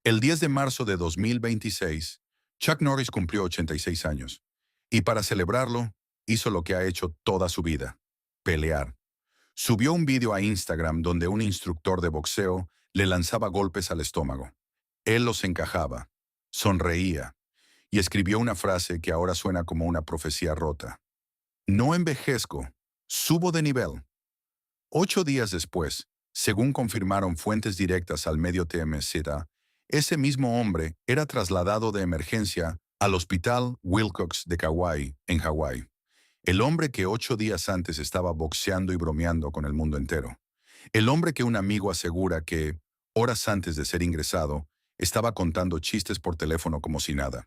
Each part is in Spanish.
El 10 de marzo de 2026, Chuck Norris cumplió 86 años, y para celebrarlo, hizo lo que ha hecho toda su vida: pelear. Subió un vídeo a Instagram donde un instructor de boxeo le lanzaba golpes al estómago. Él los encajaba, sonreía, y escribió una frase que ahora suena como una profecía rota: "No envejezco, subo de nivel". 8 días después, según confirmaron fuentes directas al medio TMZ, ese mismo hombre era trasladado de emergencia al Hospital Wilcox de Kauai, en Hawái. El hombre que 8 días antes estaba boxeando y bromeando con el mundo entero. El hombre que un amigo asegura que, horas antes de ser ingresado, estaba contando chistes por teléfono como si nada.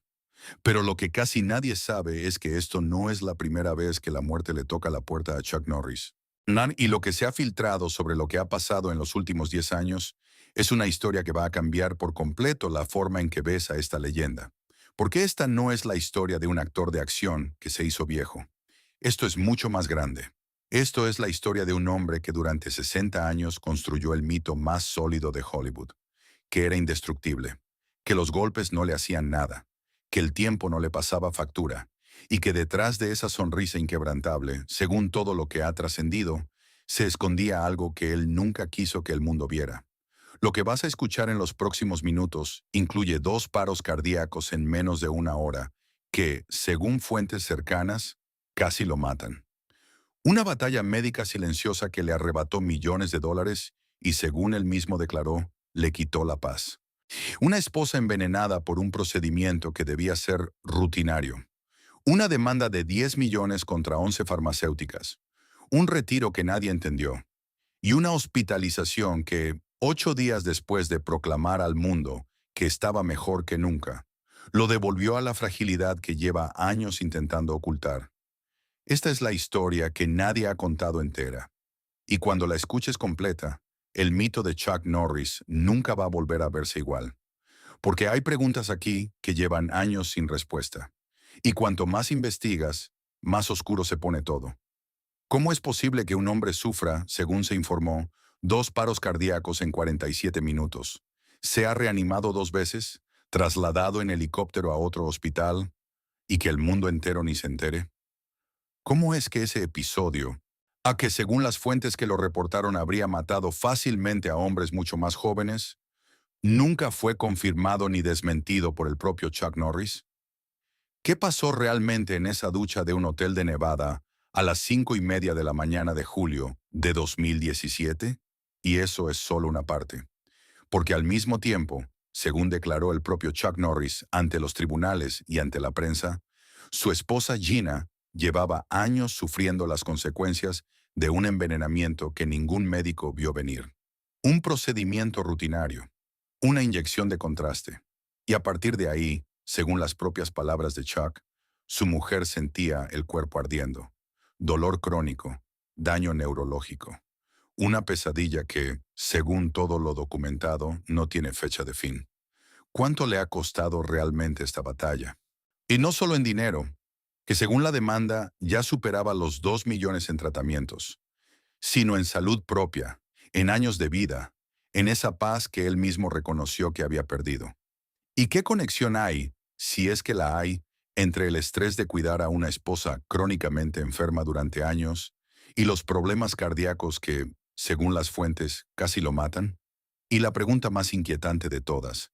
Pero lo que casi nadie sabe es que esto no es la primera vez que la muerte le toca la puerta a Chuck Norris. Y lo que se ha filtrado sobre lo que ha pasado en los últimos 10 años es una historia que va a cambiar por completo la forma en que ves a esta leyenda. Porque esta no es la historia de un actor de acción que se hizo viejo. Esto es mucho más grande. Esto es la historia de un hombre que durante 60 años construyó el mito más sólido de Hollywood, que era indestructible, que los golpes no le hacían nada, que el tiempo no le pasaba factura, y que detrás de esa sonrisa inquebrantable, según todo lo que ha trascendido, se escondía algo que él nunca quiso que el mundo viera. Lo que vas a escuchar en los próximos minutos incluye 2 paros cardíacos en menos de una hora, que, según fuentes cercanas, casi lo matan. Una batalla médica silenciosa que le arrebató millones de dólares y, según él mismo declaró, le quitó la paz. Una esposa envenenada por un procedimiento que debía ser rutinario. Una demanda de 10 millones contra 11 farmacéuticas. Un retiro que nadie entendió. Y una hospitalización que, 8 días después de proclamar al mundo que estaba mejor que nunca, lo devolvió a la fragilidad que lleva años intentando ocultar. Esta es la historia que nadie ha contado entera. Y cuando la escuches completa, el mito de Chuck Norris nunca va a volver a verse igual. Porque hay preguntas aquí que llevan años sin respuesta. Y cuanto más investigas, más oscuro se pone todo. ¿Cómo es posible que un hombre sufra, según se informó, 2 paros cardíacos en 47 minutos? ¿Sea reanimado 2 veces, trasladado en helicóptero a otro hospital, y que el mundo entero ni se entere? ¿Cómo es que ese episodio, a que según las fuentes que lo reportaron habría matado fácilmente a hombres mucho más jóvenes, nunca fue confirmado ni desmentido por el propio Chuck Norris? ¿Qué pasó realmente en esa ducha de un hotel de Nevada a las 5:30 de la mañana de julio de 2017? Y eso es solo una parte. Porque al mismo tiempo, según declaró el propio Chuck Norris ante los tribunales y ante la prensa, su esposa Gina llevaba años sufriendo las consecuencias de un envenenamiento que ningún médico vio venir. Un procedimiento rutinario, una inyección de contraste. Y a partir de ahí, según las propias palabras de Chuck, su mujer sentía el cuerpo ardiendo, dolor crónico, daño neurológico, una pesadilla que, según todo lo documentado, no tiene fecha de fin. ¿Cuánto le ha costado realmente esta batalla? Y no solo en dinero, que según la demanda ya superaba los 2 millones en tratamientos, sino en salud propia, en años de vida, en esa paz que él mismo reconoció que había perdido. ¿Y qué conexión hay, si es que la hay, entre el estrés de cuidar a una esposa crónicamente enferma durante años y los problemas cardíacos que, según las fuentes, casi lo matan? Y la pregunta más inquietante de todas: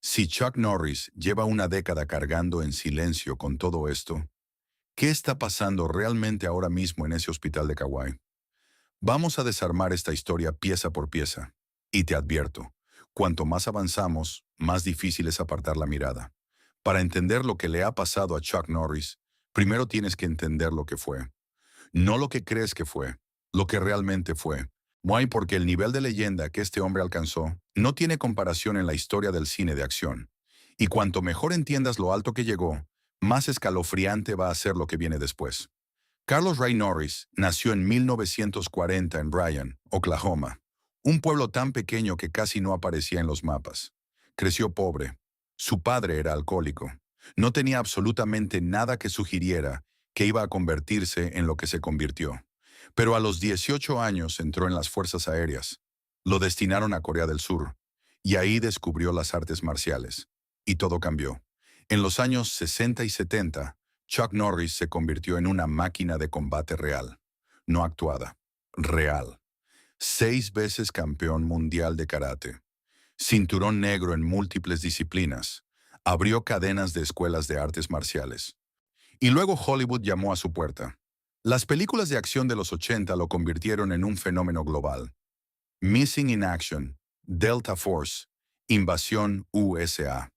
si Chuck Norris lleva una década cargando en silencio con todo esto, ¿qué está pasando realmente ahora mismo en ese hospital de Kauai? Vamos a desarmar esta historia pieza por pieza. Y te advierto, cuanto más avanzamos, más difícil es apartar la mirada. Para entender lo que le ha pasado a Chuck Norris, primero tienes que entender lo que fue. No lo que crees que fue, lo que realmente fue. Why, porque el nivel de leyenda que este hombre alcanzó no tiene comparación en la historia del cine de acción. Y cuanto mejor entiendas lo alto que llegó, más escalofriante va a ser lo que viene después. Carlos Ray Norris nació en 1940 en Bryan, Oklahoma, un pueblo tan pequeño que casi no aparecía en los mapas. Creció pobre. Su padre era alcohólico. No tenía absolutamente nada que sugiriera que iba a convertirse en lo que se convirtió. Pero a los 18 años entró en las Fuerzas Aéreas. Lo destinaron a Corea del Sur. Y ahí descubrió las artes marciales. Y todo cambió. En los años 60 y 70, Chuck Norris se convirtió en una máquina de combate real. No actuada. Real. 6 veces campeón mundial de karate. Cinturón negro en múltiples disciplinas. Abrió cadenas de escuelas de artes marciales. Y luego Hollywood llamó a su puerta. Las películas de acción de los 80 lo convirtieron en un fenómeno global. Missing in Action, Delta Force, Invasión USA.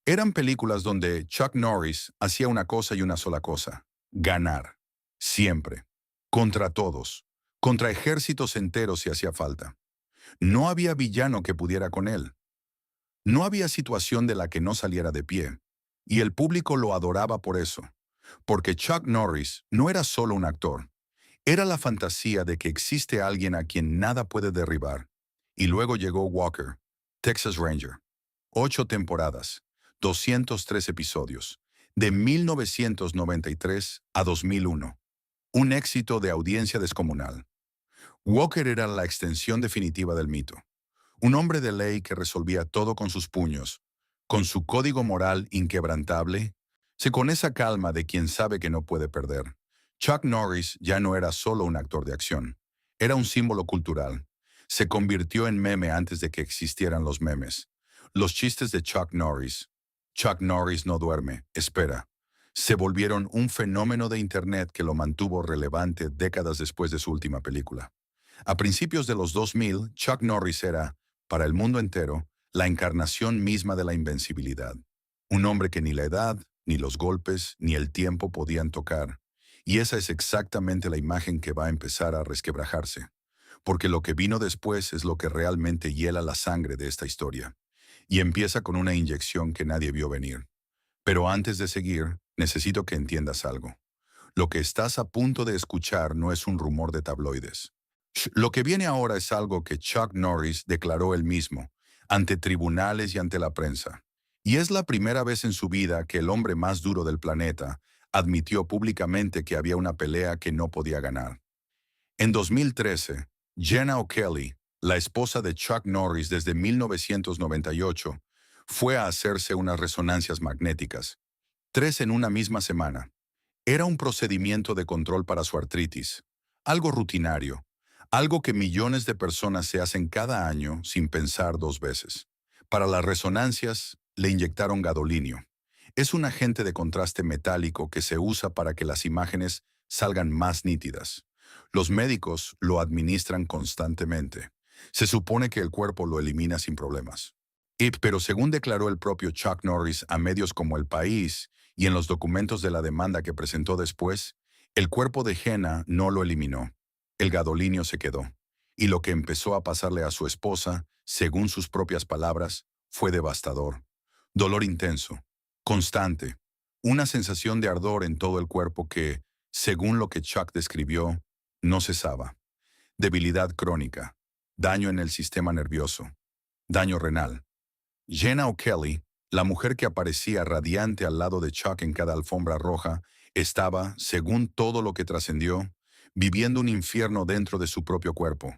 Eran películas donde Chuck Norris hacía una cosa y una sola cosa: ganar. Siempre. Contra todos. Contra ejércitos enteros si hacía falta. No había villano que pudiera con él. No había situación de la que no saliera de pie. Y el público lo adoraba por eso. Porque Chuck Norris no era solo un actor. Era la fantasía de que existe alguien a quien nada puede derribar. Y luego llegó Walker, Texas Ranger. 8 temporadas, 203 episodios, de 1993 a 2001. Un éxito de audiencia descomunal. Walker era la extensión definitiva del mito. Un hombre de ley que resolvía todo con sus puños, con su código moral inquebrantable, con esa calma de quien sabe que no puede perder. Chuck Norris ya no era solo un actor de acción, era un símbolo cultural. Se convirtió en meme antes de que existieran los memes. Los chistes de Chuck Norris. Chuck Norris no duerme, espera. Se volvieron un fenómeno de Internet que lo mantuvo relevante décadas después de su última película. A principios de los 2000, Chuck Norris era, para el mundo entero, la encarnación misma de la invencibilidad. Un hombre que ni la edad, ni los golpes, ni el tiempo podían tocar. Y esa es exactamente la imagen que va a empezar a resquebrajarse. Porque lo que vino después es lo que realmente hiela la sangre de esta historia. Y empieza con una inyección que nadie vio venir. Pero antes de seguir, necesito que entiendas algo. Lo que estás a punto de escuchar no es un rumor de tabloides. Lo que viene ahora es algo que Chuck Norris declaró él mismo, ante tribunales y ante la prensa. Y es la primera vez en su vida que el hombre más duro del planeta admitió públicamente que había una pelea que no podía ganar. En 2013, Jenna O'Kelly, la esposa de Chuck Norris desde 1998, fue a hacerse unas resonancias magnéticas. 3 en una misma semana. Era un procedimiento de control para su artritis. Algo rutinario. Algo que millones de personas se hacen cada año sin pensar 2 veces. Para las resonancias, le inyectaron gadolinio. Es un agente de contraste metálico que se usa para que las imágenes salgan más nítidas. Los médicos lo administran constantemente. Se supone que el cuerpo lo elimina sin problemas. Pero según declaró el propio Chuck Norris a medios como El País y en los documentos de la demanda que presentó después, el cuerpo de Jenna no lo eliminó. El gadolinio se quedó. Y lo que empezó a pasarle a su esposa, según sus propias palabras, fue devastador. Dolor intenso, constante, una sensación de ardor en todo el cuerpo que, según lo que Chuck describió, no cesaba. Debilidad crónica, daño en el sistema nervioso, daño renal. Jenna O'Kelly, la mujer que aparecía radiante al lado de Chuck en cada alfombra roja, estaba, según todo lo que trascendió, viviendo un infierno dentro de su propio cuerpo.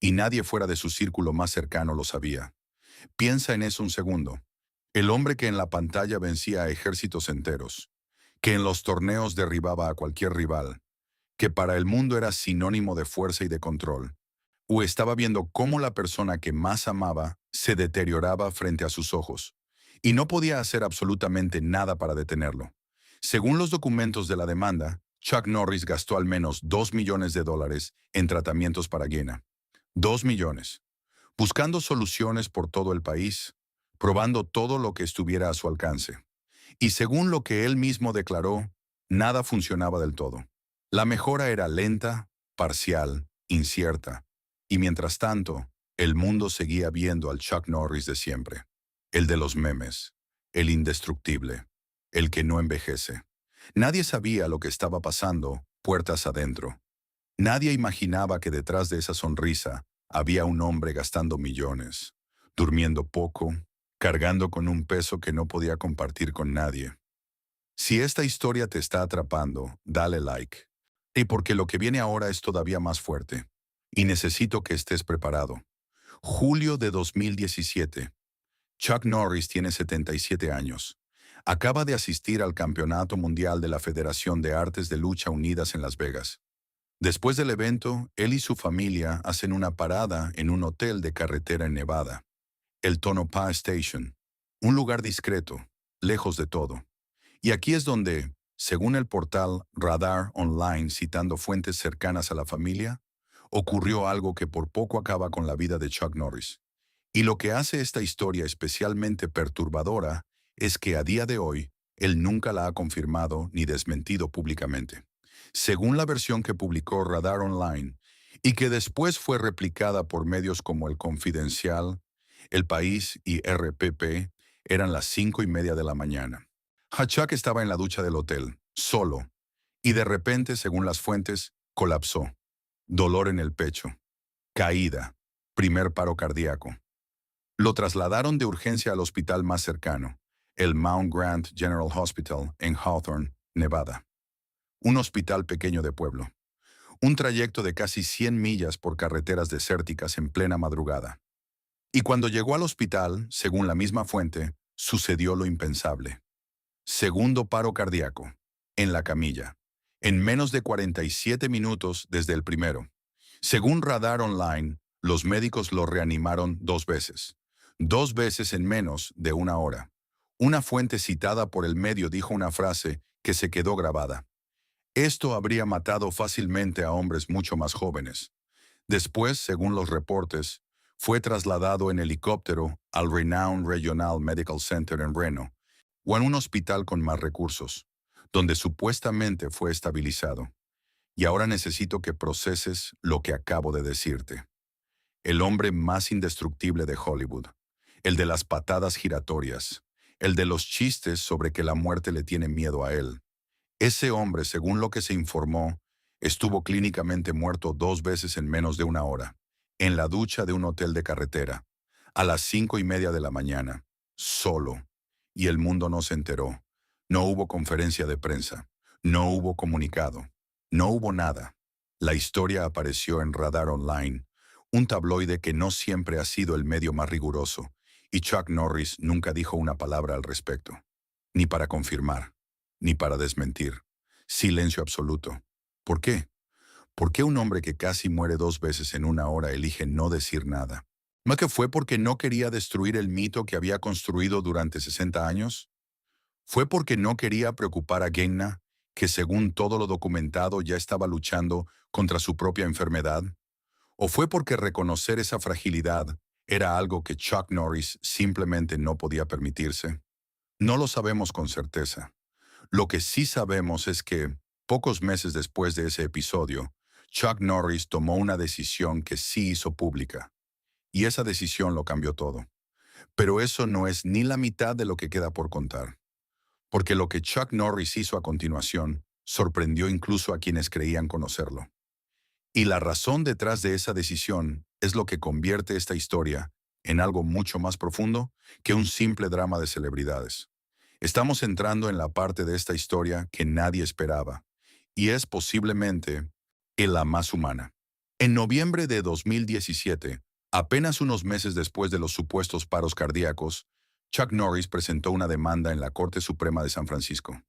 Y nadie fuera de su círculo más cercano lo sabía. Piensa en eso un segundo. El hombre que en la pantalla vencía a ejércitos enteros, que en los torneos derribaba a cualquier rival, que para el mundo era sinónimo de fuerza y de control, o estaba viendo cómo la persona que más amaba se deterioraba frente a sus ojos, y no podía hacer absolutamente nada para detenerlo. Según los documentos de la demanda, Chuck Norris gastó al menos $2 millones en tratamientos para Jenna. 2 millones. Buscando soluciones por todo el país, probando todo lo que estuviera a su alcance. Y según lo que él mismo declaró, nada funcionaba del todo. La mejora era lenta, parcial, incierta. Y mientras tanto, el mundo seguía viendo al Chuck Norris de siempre. El de los memes, el indestructible, el que no envejece. Nadie sabía lo que estaba pasando puertas adentro. Nadie imaginaba que detrás de esa sonrisa había un hombre gastando millones, durmiendo poco, cargando con un peso que no podía compartir con nadie. Si esta historia te está atrapando, dale like. Y porque lo que viene ahora es todavía más fuerte. Y necesito que estés preparado. Julio de 2017. Chuck Norris tiene 77 años. Acaba de asistir al Campeonato Mundial de la Federación de Artes de Lucha Unidas en Las Vegas. Después del evento, él y su familia hacen una parada en un hotel de carretera en Nevada, el Tonopah Station, un lugar discreto, lejos de todo. Y aquí es donde, según el portal Radar Online citando fuentes cercanas a la familia, ocurrió algo que por poco acaba con la vida de Chuck Norris. Y lo que hace esta historia especialmente perturbadora es que a día de hoy, él nunca la ha confirmado ni desmentido públicamente. Según la versión que publicó Radar Online, y que después fue replicada por medios como El Confidencial, El País y RPP, eran las 5:30 de la mañana. Chuck estaba en la ducha del hotel, solo, y de repente, según las fuentes, colapsó. Dolor en el pecho. Caída. Primer paro cardíaco. Lo trasladaron de urgencia al hospital más cercano, el Mount Grant General Hospital en Hawthorne, Nevada. Un hospital pequeño de pueblo. Un trayecto de casi 100 millas por carreteras desérticas en plena madrugada. Y cuando llegó al hospital, según la misma fuente, sucedió lo impensable. Segundo paro cardíaco, en la camilla, en menos de 47 minutos desde el primero. Según Radar Online, los médicos lo reanimaron 2 veces. 2 veces en menos de una hora. Una fuente citada por el medio dijo una frase que se quedó grabada. Esto habría matado fácilmente a hombres mucho más jóvenes. Después, según los reportes, fue trasladado en helicóptero al Renown Regional Medical Center en Reno, o en un hospital con más recursos, donde supuestamente fue estabilizado. Y ahora necesito que proceses lo que acabo de decirte. El hombre más indestructible de Hollywood, el de las patadas giratorias, el de los chistes sobre que la muerte le tiene miedo a él. Ese hombre, según lo que se informó, estuvo clínicamente muerto 2 veces en menos de una hora, en la ducha de un hotel de carretera, a las 5:30 de la mañana, solo. Y el mundo no se enteró. No hubo conferencia de prensa, no hubo comunicado, no hubo nada. La historia apareció en Radar Online, un tabloide que no siempre ha sido el medio más riguroso, y Chuck Norris nunca dijo una palabra al respecto, ni para confirmar, ni para desmentir. Silencio absoluto. ¿Por qué? ¿Por qué un hombre que casi muere 2 veces en una hora elige no decir nada? ¿No que fue porque no quería destruir el mito que había construido durante 60 años? ¿Fue porque no quería preocupar a Genna, que según todo lo documentado ya estaba luchando contra su propia enfermedad? ¿O fue porque reconocer esa fragilidad era algo que Chuck Norris simplemente no podía permitirse? No lo sabemos con certeza. Lo que sí sabemos es que, pocos meses después de ese episodio, Chuck Norris tomó una decisión que sí hizo pública. Y esa decisión lo cambió todo. Pero eso no es ni la mitad de lo que queda por contar. Porque lo que Chuck Norris hizo a continuación sorprendió incluso a quienes creían conocerlo. Y la razón detrás de esa decisión es lo que convierte esta historia en algo mucho más profundo que un simple drama de celebridades. Estamos entrando en la parte de esta historia que nadie esperaba, y es posiblemente la más humana. En noviembre de 2017, apenas unos meses después de los supuestos paros cardíacos, Chuck Norris presentó una demanda en la Corte Suprema de San Francisco.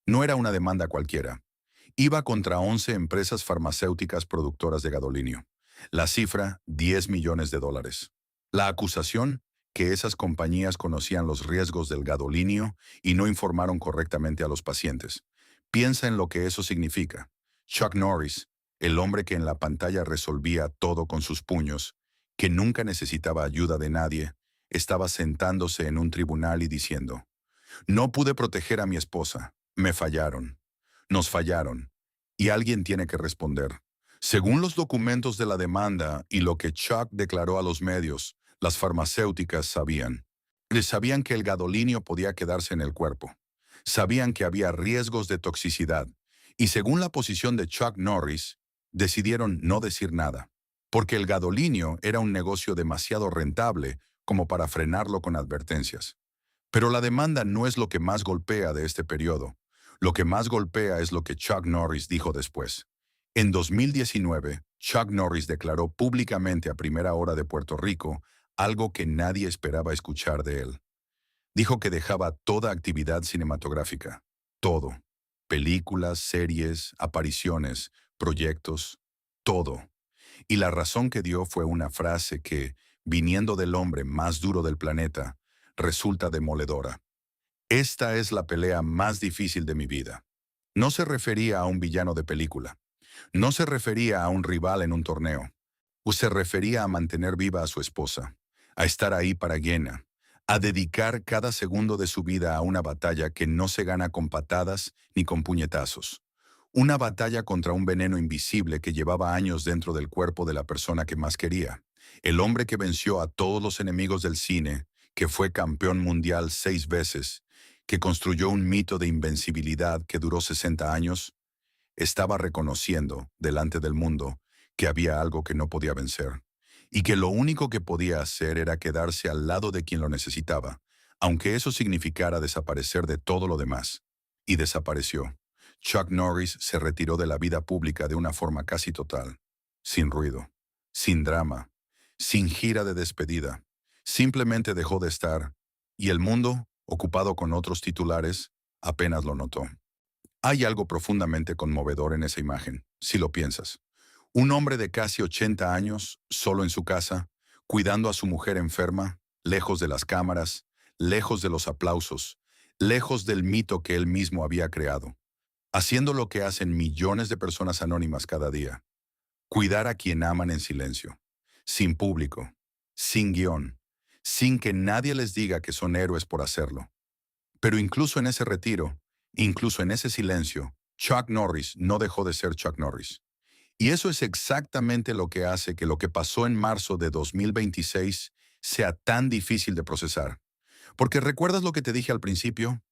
No era una demanda cualquiera. Iba contra 11 empresas farmacéuticas productoras de gadolinio. La cifra, $10 millones. La acusación, que esas compañías conocían los riesgos del gadolinio y no informaron correctamente a los pacientes. Piensa en lo que eso significa. Chuck Norris, el hombre que en la pantalla resolvía todo con sus puños, que nunca necesitaba ayuda de nadie, estaba sentándose en un tribunal y diciendo: no pude proteger a mi esposa, me fallaron, nos fallaron, y alguien tiene que responder. Según los documentos de la demanda y lo que Chuck declaró a los medios, las farmacéuticas sabían. Sabían que el gadolinio podía quedarse en el cuerpo. Sabían que había riesgos de toxicidad. Y según la posición de Chuck Norris, decidieron no decir nada, porque el gadolinio era un negocio demasiado rentable como para frenarlo con advertencias. Pero la demanda no es lo que más golpea de este periodo. Lo que más golpea es lo que Chuck Norris dijo después. En 2019, Chuck Norris declaró públicamente a Primera Hora de Puerto Rico algo que nadie esperaba escuchar de él. Dijo que dejaba toda actividad cinematográfica, todo, películas, series, apariciones, proyectos, todo. Y la razón que dio fue una frase que, viniendo del hombre más duro del planeta, resulta demoledora. Esta es la pelea más difícil de mi vida. No se refería a un villano de película. No se refería a un rival en un torneo. Se refería a mantener viva a su esposa, a estar ahí para Jenna, a dedicar cada segundo de su vida a una batalla que no se gana con patadas ni con puñetazos. Una batalla contra un veneno invisible que llevaba años dentro del cuerpo de la persona que más quería. El hombre que venció a todos los enemigos del cine, que fue campeón mundial 6 veces, que construyó un mito de invencibilidad que duró 60 años, estaba reconociendo, delante del mundo, que había algo que no podía vencer, y que lo único que podía hacer era quedarse al lado de quien lo necesitaba, aunque eso significara desaparecer de todo lo demás. Y desapareció. Chuck Norris se retiró de la vida pública de una forma casi total, sin ruido, sin drama, sin gira de despedida. Simplemente dejó de estar, y el mundo, ocupado con otros titulares, apenas lo notó. Hay algo profundamente conmovedor en esa imagen, si lo piensas. Un hombre de casi 80 años, solo en su casa, cuidando a su mujer enferma, lejos de las cámaras, lejos de los aplausos, lejos del mito que él mismo había creado, haciendo lo que hacen millones de personas anónimas cada día, cuidar a quien aman en silencio, sin público, sin guión, sin que nadie les diga que son héroes por hacerlo. Pero incluso en ese retiro, incluso en ese silencio, Chuck Norris no dejó de ser Chuck Norris. Y eso es exactamente lo que hace que lo que pasó en marzo de 2026 sea tan difícil de procesar. Porque ¿recuerdas lo que te dije al principio?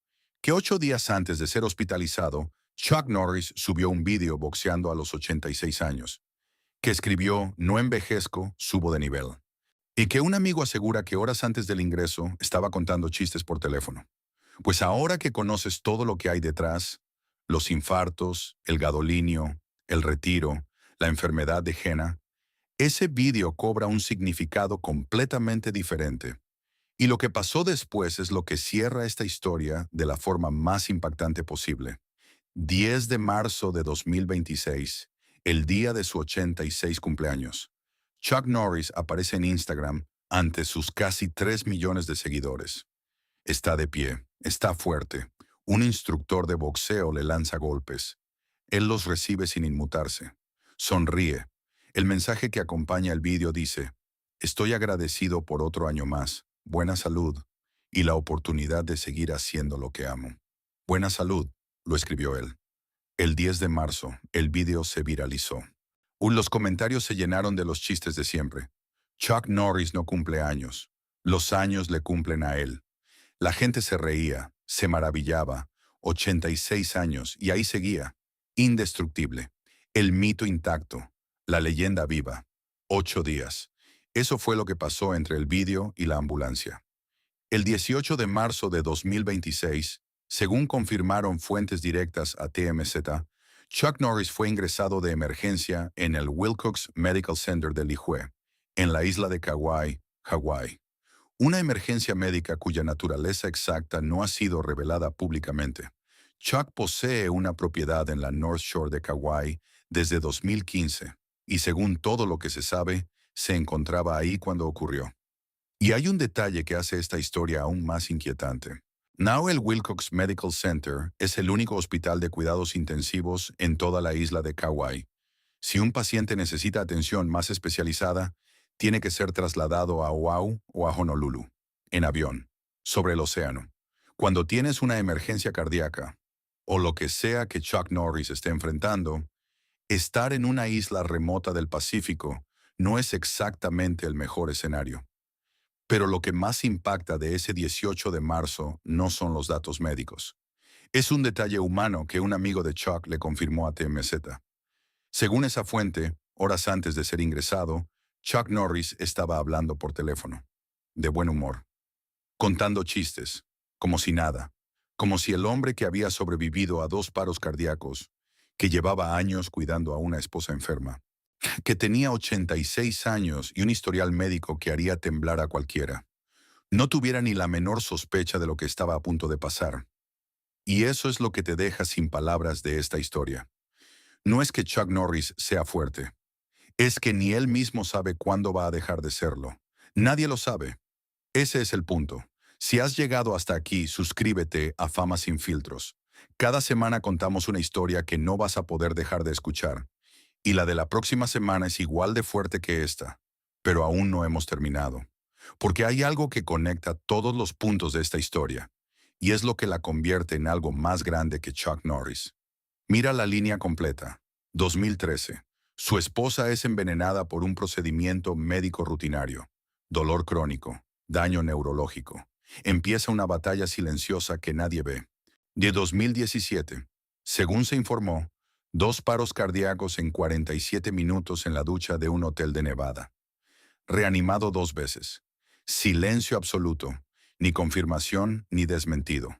Que 8 días antes de ser hospitalizado, Chuck Norris subió un vídeo boxeando a los 86 años, que escribió "No envejezco, subo de nivel". Y que un amigo asegura que horas antes del ingreso estaba contando chistes por teléfono. Pues ahora que conoces todo lo que hay detrás, los infartos, el gadolinio, el retiro, la enfermedad de Jenna, ese vídeo cobra un significado completamente diferente. Y lo que pasó después es lo que cierra esta historia de la forma más impactante posible. 10 de marzo de 2026, el día de su 86 cumpleaños. Chuck Norris aparece en Instagram ante sus casi 3 millones de seguidores. Está de pie, está fuerte. Un instructor de boxeo le lanza golpes. Él los recibe sin inmutarse. Sonríe. El mensaje que acompaña el vídeo dice: "Estoy agradecido por otro año más, buena salud y la oportunidad de seguir haciendo lo que amo". Buena salud, lo escribió él. El 10 de marzo, el vídeo se viralizó. Los comentarios se llenaron de los chistes de siempre. Chuck Norris no cumple años. Los años le cumplen a él. La gente se reía, se maravillaba. 86 años y ahí seguía, indestructible. El mito intacto, la leyenda viva. 8 días. Eso fue lo que pasó entre el vídeo y la ambulancia. El 18 de marzo de 2026, según confirmaron fuentes directas a TMZ, Chuck Norris fue ingresado de emergencia en el Wilcox Medical Center de Lihue, en la isla de Kauai, Hawái. Una emergencia médica cuya naturaleza exacta no ha sido revelada públicamente. Chuck posee una propiedad en la North Shore de Kauai desde 2015 y según todo lo que se sabe, se encontraba ahí cuando ocurrió. Y hay un detalle que hace esta historia aún más inquietante. Now el Wilcox Medical Center es el único hospital de cuidados intensivos en toda la isla de Kauai. Si un paciente necesita atención más especializada, tiene que ser trasladado a Oahu o a Honolulu, en avión, sobre el océano. Cuando tienes una emergencia cardíaca, o lo que sea que Chuck Norris esté enfrentando, estar en una isla remota del Pacífico no es exactamente el mejor escenario. Pero lo que más impacta de ese 18 de marzo no son los datos médicos. Es un detalle humano que un amigo de Chuck le confirmó a TMZ. Según esa fuente, horas antes de ser ingresado, Chuck Norris estaba hablando por teléfono, de buen humor, contando chistes, como si nada, como si el hombre que había sobrevivido a 2 paros cardíacos, que llevaba años cuidando a una esposa enferma, que tenía 86 años y un historial médico que haría temblar a cualquiera. No tuviera ni la menor sospecha de lo que estaba a punto de pasar. Y eso es lo que te deja sin palabras de esta historia. No es que Chuck Norris sea fuerte, es que ni él mismo sabe cuándo va a dejar de serlo. Nadie lo sabe. Ese es el punto. Si has llegado hasta aquí, suscríbete a Fama Sin Filtros. Cada semana contamos una historia que no vas a poder dejar de escuchar. Y la de la próxima semana es igual de fuerte que esta. Pero aún no hemos terminado. Porque hay algo que conecta todos los puntos de esta historia. Y es lo que la convierte en algo más grande que Chuck Norris. Mira la línea completa. 2013. Su esposa es envenenada por un procedimiento médico rutinario. Dolor crónico. Daño neurológico. Empieza una batalla silenciosa que nadie ve. De 2017. Según se informó, 2 paros cardíacos en 47 minutos en la ducha de un hotel de Nevada. Reanimado 2 veces. Silencio absoluto. Ni confirmación ni desmentido.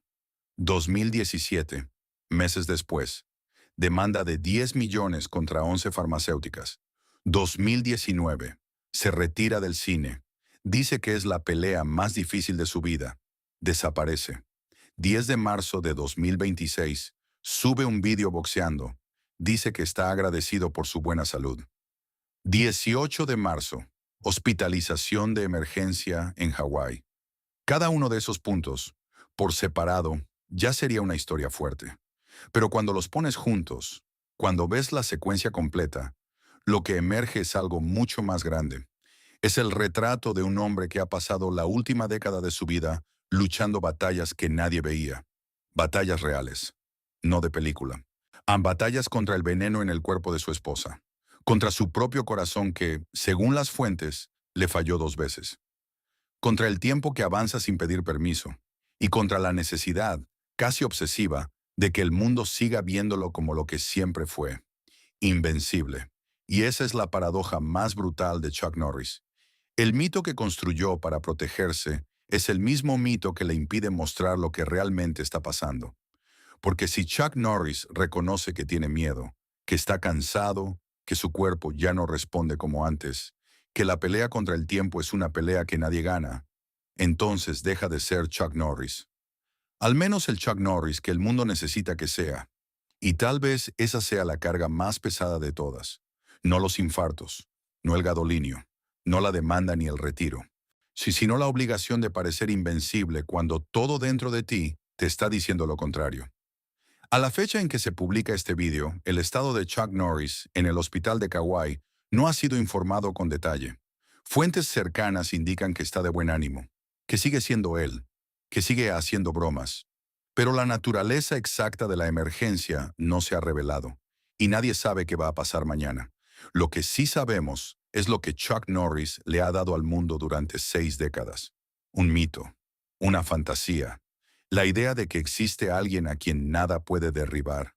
2017. Meses después. Demanda de 10 millones contra 11 farmacéuticas. 2019. Se retira del cine. Dice que es la pelea más difícil de su vida. Desaparece. 10 de marzo de 2026. Sube un vídeo boxeando. Dice que está agradecido por su buena salud. 18 de marzo. Hospitalización de emergencia en Hawái. Cada uno de esos puntos, por separado, ya sería una historia fuerte. Pero cuando los pones juntos, cuando ves la secuencia completa, lo que emerge es algo mucho más grande. Es el retrato de un hombre que ha pasado la última década de su vida luchando batallas que nadie veía. Batallas reales, no de película. Batallas contra el veneno en el cuerpo de su esposa. Contra su propio corazón que, según las fuentes, le falló 2 veces. Contra el tiempo que avanza sin pedir permiso. Y contra la necesidad, casi obsesiva, de que el mundo siga viéndolo como lo que siempre fue. Invencible. Y esa es la paradoja más brutal de Chuck Norris. El mito que construyó para protegerse es el mismo mito que le impide mostrar lo que realmente está pasando. Porque si Chuck Norris reconoce que tiene miedo, que está cansado, que su cuerpo ya no responde como antes, que la pelea contra el tiempo es una pelea que nadie gana, entonces deja de ser Chuck Norris. Al menos el Chuck Norris que el mundo necesita que sea. Y tal vez esa sea la carga más pesada de todas. No los infartos, no el gadolinio, no la demanda ni el retiro, sino la obligación de parecer invencible cuando todo dentro de ti te está diciendo lo contrario. A la fecha en que se publica este video, el estado de Chuck Norris en el hospital de Kauai no ha sido informado con detalle. Fuentes cercanas indican que está de buen ánimo, que sigue siendo él, que sigue haciendo bromas. Pero la naturaleza exacta de la emergencia no se ha revelado, y nadie sabe qué va a pasar mañana. Lo que sí sabemos es lo que Chuck Norris le ha dado al mundo durante 6 décadas. Un mito, una fantasía, la idea de que existe alguien a quien nada puede derribar.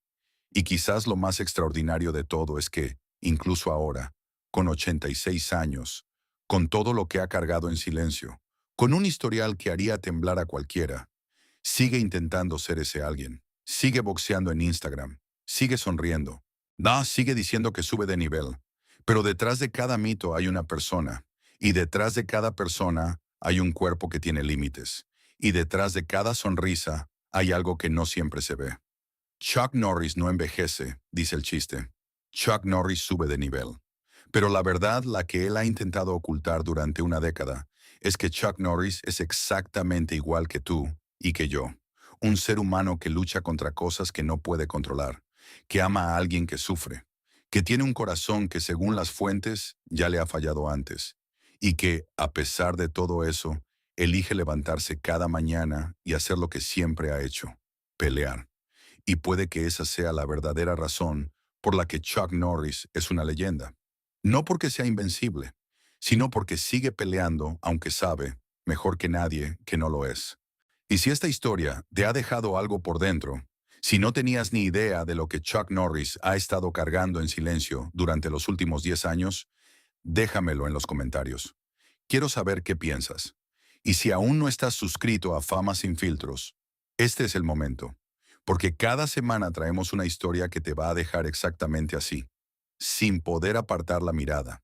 Y quizás lo más extraordinario de todo es que, incluso ahora, con 86 años, con todo lo que ha cargado en silencio, con un historial que haría temblar a cualquiera, sigue intentando ser ese alguien. Sigue boxeando en Instagram. Sigue sonriendo. Sigue diciendo que sube de nivel. Pero detrás de cada mito hay una persona. Y detrás de cada persona hay un cuerpo que tiene límites. Y detrás de cada sonrisa hay algo que no siempre se ve. Chuck Norris no envejece, dice el chiste. Chuck Norris sube de nivel. Pero la verdad, la que él ha intentado ocultar durante una década, es que Chuck Norris es exactamente igual que tú y que yo. Un ser humano que lucha contra cosas que no puede controlar, que ama a alguien que sufre, que tiene un corazón que según las fuentes ya le ha fallado antes, y que, a pesar de todo eso, elige levantarse cada mañana y hacer lo que siempre ha hecho, pelear. Y puede que esa sea la verdadera razón por la que Chuck Norris es una leyenda. No porque sea invencible, sino porque sigue peleando aunque sabe, mejor que nadie, que no lo es. Y si esta historia te ha dejado algo por dentro, si no tenías ni idea de lo que Chuck Norris ha estado cargando en silencio durante los últimos 10 años, déjamelo en los comentarios. Quiero saber qué piensas. Y si aún no estás suscrito a Fama Sin Filtros, este es el momento. porque cada semana traemos una historia que te va a dejar exactamente así, sin poder apartar la mirada.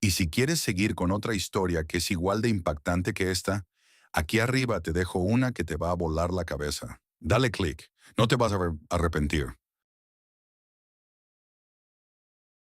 Y si quieres seguir con otra historia que es igual de impactante que esta, aquí arriba te dejo una que te va a volar la cabeza. Dale click, no te vas a arrepentir.